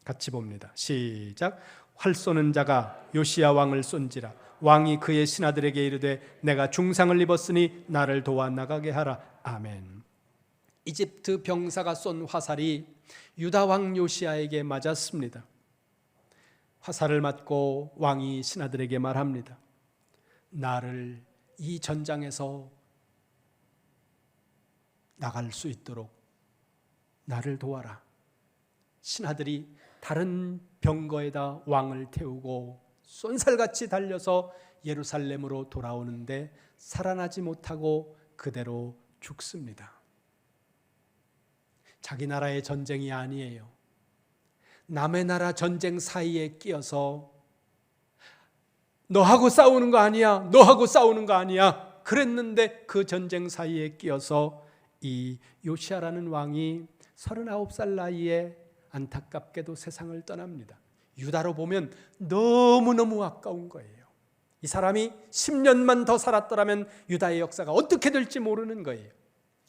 같이 봅니다. 시작. 활 쏘는 자가 요시야 왕을 쏜지라. 왕이 그의 신하들에게 이르되 내가 중상을 입었으니 나를 도와 나가게 하라. 아멘. 이집트 병사가 쏜 화살이 유다 왕 요시야에게 맞았습니다. 화살을 맞고 왕이 신하들에게 말합니다. 나를 이 전장에서 나갈 수 있도록 나를 도와라. 신하들이 다른 병거에다 왕을 태우고 쏜살같이 달려서 예루살렘으로 돌아오는데 살아나지 못하고 그대로 죽습니다. 자기 나라의 전쟁이 아니에요. 남의 나라 전쟁 사이에 끼어서 너하고 싸우는 거 아니야, 너하고 싸우는 거 아니야 그랬는데 그 전쟁 사이에 끼어서 이 요시야라는 왕이 39살 나이에 안타깝게도 세상을 떠납니다. 유다로 보면 너무너무 아까운 거예요. 이 사람이 10년만 더 살았더라면 유다의 역사가 어떻게 될지 모르는 거예요.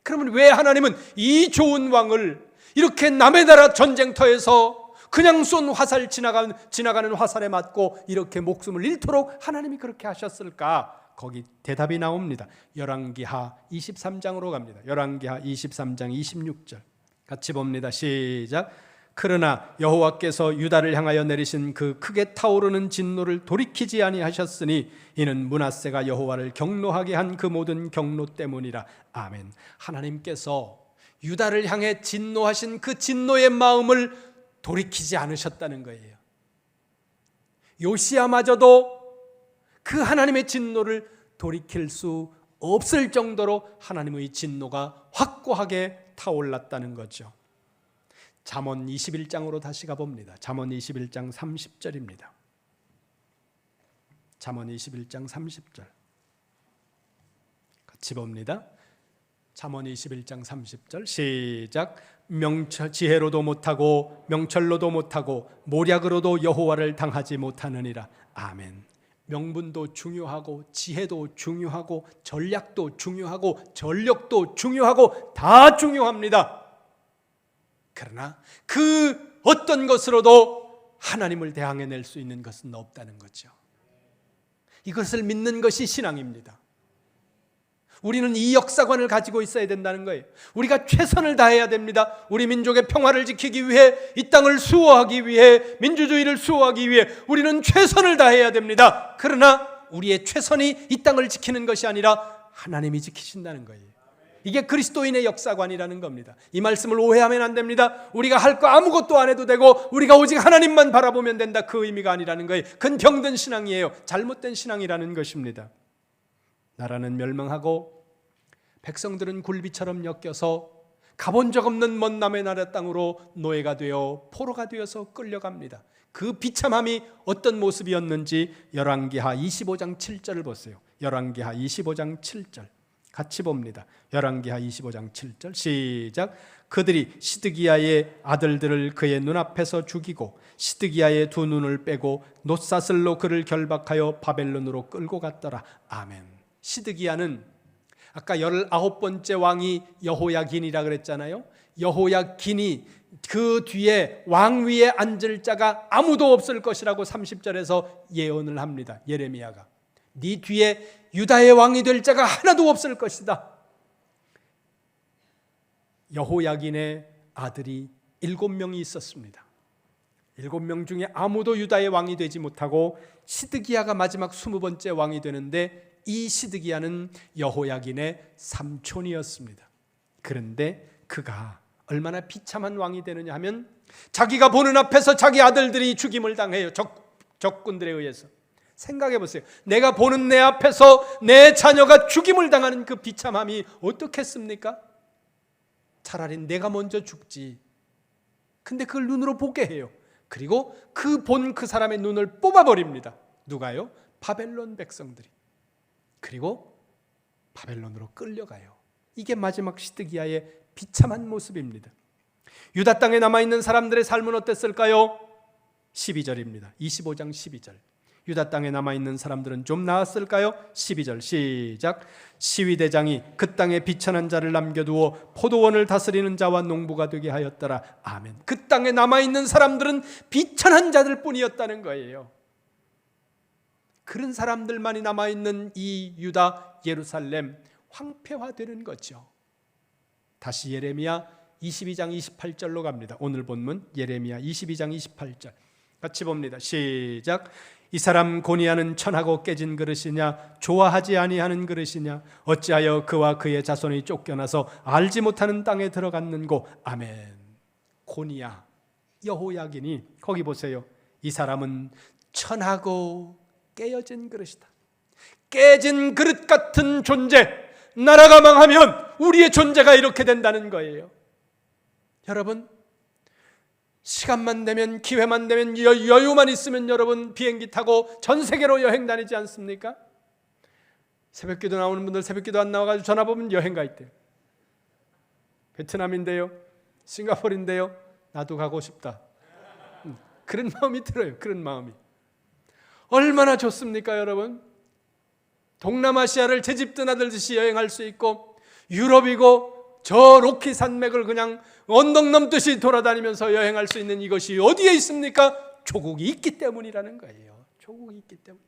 그러면 왜 하나님은 이 좋은 왕을 이렇게 남의 나라 전쟁터에서 그냥 쏜 화살 지나가는 화살에 맞고 이렇게 목숨을 잃도록 하나님이 그렇게 하셨을까? 거기 대답이 나옵니다. 열왕기하 23장으로 갑니다. 열왕기하 23장 26절 같이 봅니다. 시작. 그러나 여호와께서 유다를 향하여 내리신 그 크게 타오르는 진노를 돌이키지 아니하셨으니 이는 므낫세가 여호와를 경노하게 한 그 모든 경노 때문이라. 아멘. 하나님께서 유다를 향해 진노하신 그 진노의 마음을 돌이키지 않으셨다는 거예요. 요시야마저도 그 하나님의 진노를 돌이킬 수 없을 정도로 하나님의 진노가 확고하게 타올랐다는 거죠. 잠언 21장으로 다시 가봅니다. 잠언 21장 30절입니다. 잠언 21장 30절 같이 봅니다. 잠언 21장 30절 시작. 지혜로도 못하고 명철로도 못하고 모략으로도 여호와를 당하지 못하느니라. 아멘. 명분도 중요하고 지혜도 중요하고 전략도 중요하고 전력도 중요하고 다 중요합니다. 그러나 그 어떤 것으로도 하나님을 대항해낼 수 있는 것은 없다는 거죠. 이것을 믿는 것이 신앙입니다. 우리는 이 역사관을 가지고 있어야 된다는 거예요. 우리가 최선을 다해야 됩니다. 우리 민족의 평화를 지키기 위해, 이 땅을 수호하기 위해, 민주주의를 수호하기 위해 우리는 최선을 다해야 됩니다. 그러나 우리의 최선이 이 땅을 지키는 것이 아니라 하나님이 지키신다는 거예요. 이게 그리스도인의 역사관이라는 겁니다. 이 말씀을 오해하면 안 됩니다. 우리가 할 거 아무것도 안 해도 되고 우리가 오직 하나님만 바라보면 된다, 그 의미가 아니라는 거예요. 그건 병든 신앙이에요. 잘못된 신앙이라는 것입니다. 나라는 멸망하고 백성들은 굴비처럼 엮여서 가본 적 없는 먼 남의 나라 땅으로 노예가 되어 포로가 되어서 끌려갑니다. 그 비참함이 어떤 모습이었는지 열왕기하 25장 7절을 보세요. 열왕기하 25장 7절 같이 봅니다. 열왕기하 25장 7절 시작. 그들이 시드기야의 아들들을 그의 눈앞에서 죽이고 시드기야의 두 눈을 빼고 놋사슬로 그를 결박하여 바벨론으로 끌고 갔더라. 아멘. 시드기야는 아까 19번째 왕이 여호야긴이라 그랬잖아요. 여호야긴이 그 뒤에 왕 위에 앉을 자가 아무도 없을 것이라고 30절에서 예언을 합니다. 예레미야가. 네 뒤에 유다의 왕이 될 자가 하나도 없을 것이다. 여호야긴의 아들이 7명이 있었습니다. 7명 중에 아무도 유다의 왕이 되지 못하고 시드기야가 마지막 20번째 왕이 되는데 이 시드기야는 여호야긴의 삼촌이었습니다. 그런데 그가 얼마나 비참한 왕이 되느냐 하면 자기가 보는 앞에서 자기 아들들이 죽임을 당해요. 적군들에 의해서. 생각해 보세요. 내가 보는 내 앞에서 내 자녀가 죽임을 당하는 그 비참함이 어떻겠습니까? 차라리 내가 먼저 죽지. 근데 그걸 눈으로 보게 해요. 그리고 그 사람의 눈을 뽑아버립니다. 누가요? 바벨론 백성들이. 그리고 바벨론으로 끌려가요. 이게 마지막 시드기야의 비참한 모습입니다. 유다 땅에 남아있는 사람들의 삶은 어땠을까요? 12절입니다. 25장 12절. 유다 땅에 남아있는 사람들은 좀 나았을까요? 12절 시작. 시위대장이 그 땅에 비천한 자를 남겨두어 포도원을 다스리는 자와 농부가 되게 하였더라. 아멘. 그 땅에 남아있는 사람들은 비천한 자들 뿐이었다는 거예요. 그런 사람들만이 남아있는 이 유다 예루살렘 황폐화되는 거죠. 다시 예레미야 22장 28절로 갑니다. 오늘 본문 예레미야 22장 28절 같이 봅니다. 시작. 이 사람 고니아는 천하고 깨진 그릇이냐 좋아하지 아니하는 그릇이냐 어찌하여 그와 그의 자손이 쫓겨나서 알지 못하는 땅에 들어갔는고. 아멘. 고니아 여호야긴이 거기 보세요. 이 사람은 천하고 깨어진 그릇이다. 깨진 그릇 같은 존재. 나라가 망하면 우리의 존재가 이렇게 된다는 거예요. 여러분, 시간만 되면, 기회만 되면, 여유만 있으면 여러분 비행기 타고 전 세계로 여행 다니지 않습니까? 새벽기도 나오는 분들 새벽기도 안 나와가지고 전화 보면 여행 가 있대요. 베트남인데요, 싱가포르인데요, 나도 가고 싶다. 그런 마음이 들어요. 그런 마음이 얼마나 좋습니까 여러분? 동남아시아를 제 집 드나들듯이 여행할 수 있고, 유럽이고 저 로키 산맥을 그냥 언덕 넘듯이 돌아다니면서 여행할 수 있는 이것이 어디에 있습니까? 조국이 있기 때문이라는 거예요. 조국이 있기 때문.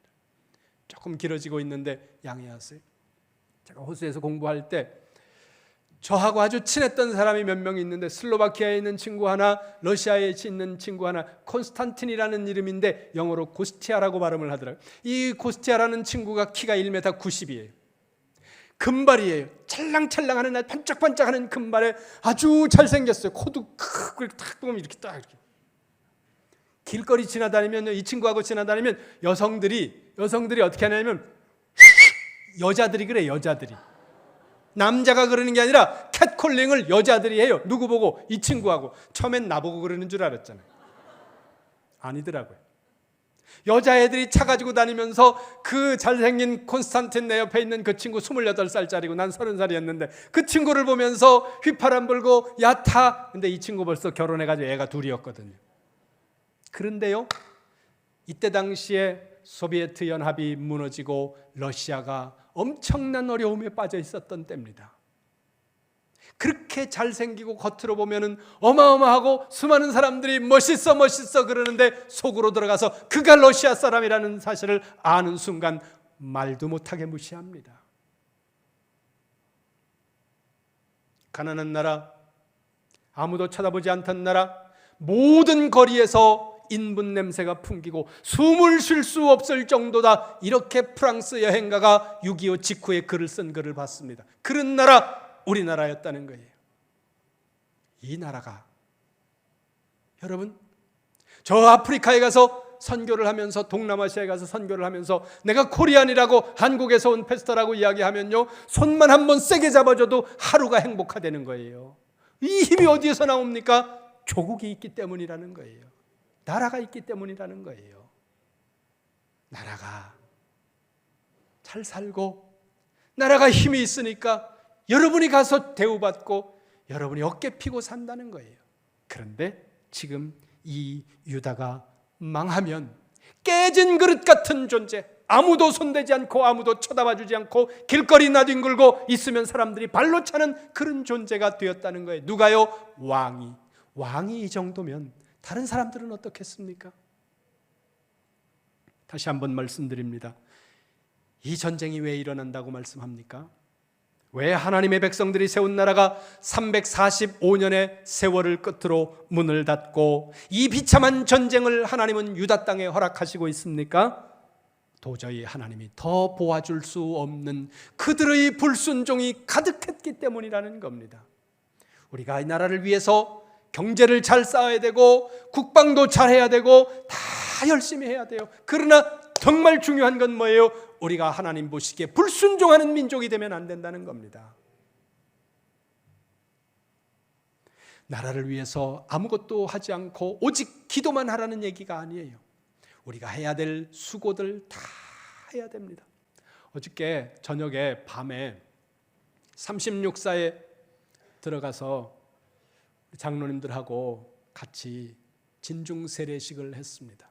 조금 길어지고 있는데 양해하세요. 제가 호수에서 공부할 때 저하고 아주 친했던 사람이 몇 명 있는데, 슬로바키아에 있는 친구 하나, 러시아에 있는 친구 하나, 콘스탄틴이라는 이름인데 영어로 고스티아라고 발음을 하더라고요. 이 고스티아라는 친구가 키가 1m 90이에요. 금발이에요. 찰랑찰랑하는, 반짝반짝하는 금발에 아주 잘생겼어요. 코도 크고 탁 보면 이렇게 딱 이렇게. 길거리 지나다니면, 이 친구하고 지나다니면 여성들이 어떻게 하냐면 여자들이 그래. 여자들이 남자가 그러는 게 아니라 캣콜링을 여자들이 해요. 누구 보고? 이 친구하고. 처음엔 나보고 그러는 줄 알았잖아요. 아니더라고요. 여자애들이 차 가지고 다니면서 그 잘생긴 콘스탄틴 내 옆에 있는 그 친구 28살짜리고 난 30살이었는데 그 친구를 보면서 휘파람 불고 야타. 근데 이 친구 벌써 결혼해가지고 애가 둘이었거든요. 그런데요, 이때 당시에 소비에트 연합이 무너지고 러시아가 엄청난 어려움에 빠져 있었던 때입니다. 그렇게 잘생기고 겉으로 보면은 어마어마하고 수많은 사람들이 멋있어 그러는데 속으로 들어가서 그가 러시아 사람이라는 사실을 아는 순간 말도 못하게 무시합니다. 가난한 나라, 아무도 쳐다보지 않던 나라, 모든 거리에서 인분 냄새가 풍기고 숨을 쉴 수 없을 정도다. 이렇게 프랑스 여행가가 6.25 직후에 글을 쓴 글을 봤습니다. 그런 나라 우리나라였다는 거예요. 이 나라가 여러분, 저 아프리카에 가서 선교를 하면서, 동남아시아에 가서 선교를 하면서 내가 코리안이라고, 한국에서 온 패스터라고 이야기하면요, 손만 한번 세게 잡아줘도 하루가 행복하다는 거예요. 이 힘이 어디에서 나옵니까? 조국이 있기 때문이라는 거예요. 나라가 있기 때문이라는 거예요. 나라가 잘 살고 나라가 힘이 있으니까 여러분이 가서 대우받고 여러분이 어깨 피고 산다는 거예요. 그런데 지금 이 유다가 망하면 깨진 그릇 같은 존재, 아무도 손대지 않고 아무도 쳐다봐주지 않고 길거리 나뒹굴고 있으면 사람들이 발로 차는 그런 존재가 되었다는 거예요. 누가요? 왕이 이 정도면 다른 사람들은 어떻겠습니까? 다시 한번 말씀드립니다. 이 전쟁이 왜 일어난다고 말씀합니까? 왜 하나님의 백성들이 세운 나라가 345년의 세월을 끝으로 문을 닫고 이 비참한 전쟁을 하나님은 유다 땅에 허락하시고 있습니까? 도저히 하나님이 더 보아줄 수 없는 그들의 불순종이 가득했기 때문이라는 겁니다. 우리가 이 나라를 위해서 경제를 잘 쌓아야 되고 국방도 잘 해야 되고 다 열심히 해야 돼요. 그러나 정말 중요한 건 뭐예요? 우리가 하나님 보시기에 불순종하는 민족이 되면 안 된다는 겁니다. 나라를 위해서 아무것도 하지 않고 오직 기도만 하라는 얘기가 아니에요. 우리가 해야 될 수고들 다 해야 됩니다. 어저께 저녁에 밤에 36사에 들어가서 장로님들하고 같이 진중 세례식을 했습니다.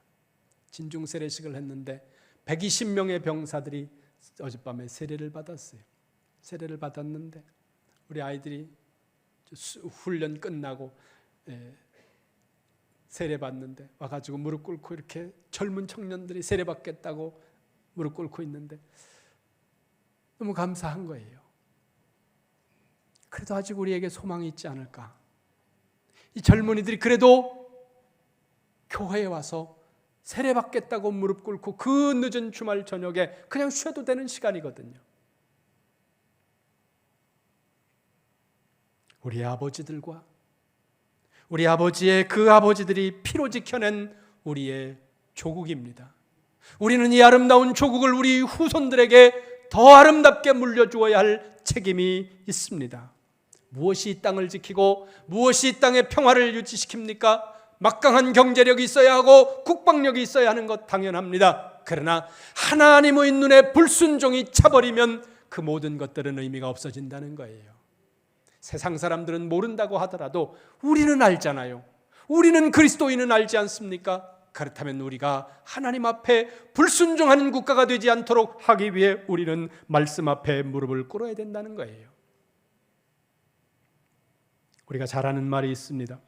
진중 세례식을 했는데 120명의 병사들이 어젯밤에 세례를 받았어요. 세례를 받았는데 우리 아이들이 훈련 끝나고 세례 받는데 와가지고 무릎 꿇고 이렇게 젊은 청년들이 세례 받겠다고 무릎 꿇고 있는데 너무 감사한 거예요. 그래도 아직 우리에게 소망이 있지 않을까? 이 젊은이들이 그래도 교회에 와서 세례 받겠다고 무릎 꿇고 그 늦은 주말 저녁에 그냥 쉬어도 되는 시간이거든요. 우리 아버지들과 우리 아버지의 그 아버지들이 피로 지켜낸 우리의 조국입니다. 우리는 이 아름다운 조국을 우리 후손들에게 더 아름답게 물려주어야 할 책임이 있습니다. 무엇이 이 땅을 지키고 무엇이 이 땅의 평화를 유지시킵니까? 막강한 경제력이 있어야 하고 국방력이 있어야 하는 것 당연합니다. 그러나 하나님의 눈에 불순종이 차버리면 그 모든 것들은 의미가 없어진다는 거예요. 세상 사람들은 모른다고 하더라도 우리는 알잖아요. 우리는 그리스도인은 알지 않습니까? 그렇다면 우리가 하나님 앞에 불순종하는 국가가 되지 않도록 하기 위해 우리는 말씀 앞에 무릎을 꿇어야 된다는 거예요. 우리가 잘 아는 말이 있습니다.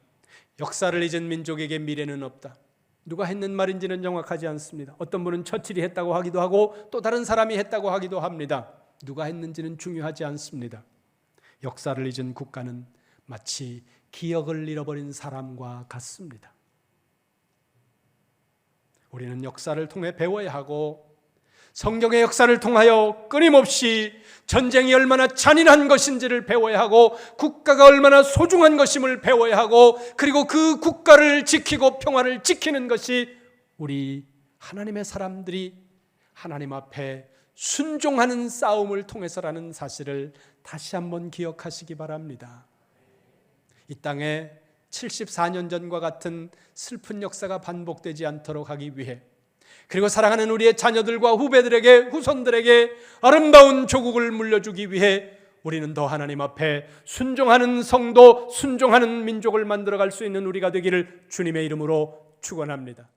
역사를 잊은 민족에게 미래는 없다. 누가 했는 말인지는 정확하지 않습니다. 어떤 분은 처칠이 했다고 하기도 하고 또 다른 사람이 했다고 하기도 합니다. 누가 했는지는 중요하지 않습니다. 역사를 잊은 국가는 마치 기억을 잃어버린 사람과 같습니다. 우리는 역사를 통해 배워야 하고 성경의 역사를 통하여 끊임없이 전쟁이 얼마나 잔인한 것인지를 배워야 하고 국가가 얼마나 소중한 것임을 배워야 하고 그리고 그 국가를 지키고 평화를 지키는 것이 우리 하나님의 사람들이 하나님 앞에 순종하는 싸움을 통해서라는 사실을 다시 한번 기억하시기 바랍니다. 이 땅에 74년 전과 같은 슬픈 역사가 반복되지 않도록 하기 위해 그리고 사랑하는 우리의 자녀들과 후배들에게 후손들에게 아름다운 조국을 물려주기 위해 우리는 더 하나님 앞에 순종하는 성도, 순종하는 민족을 만들어갈 수 있는 우리가 되기를 주님의 이름으로 축원합니다.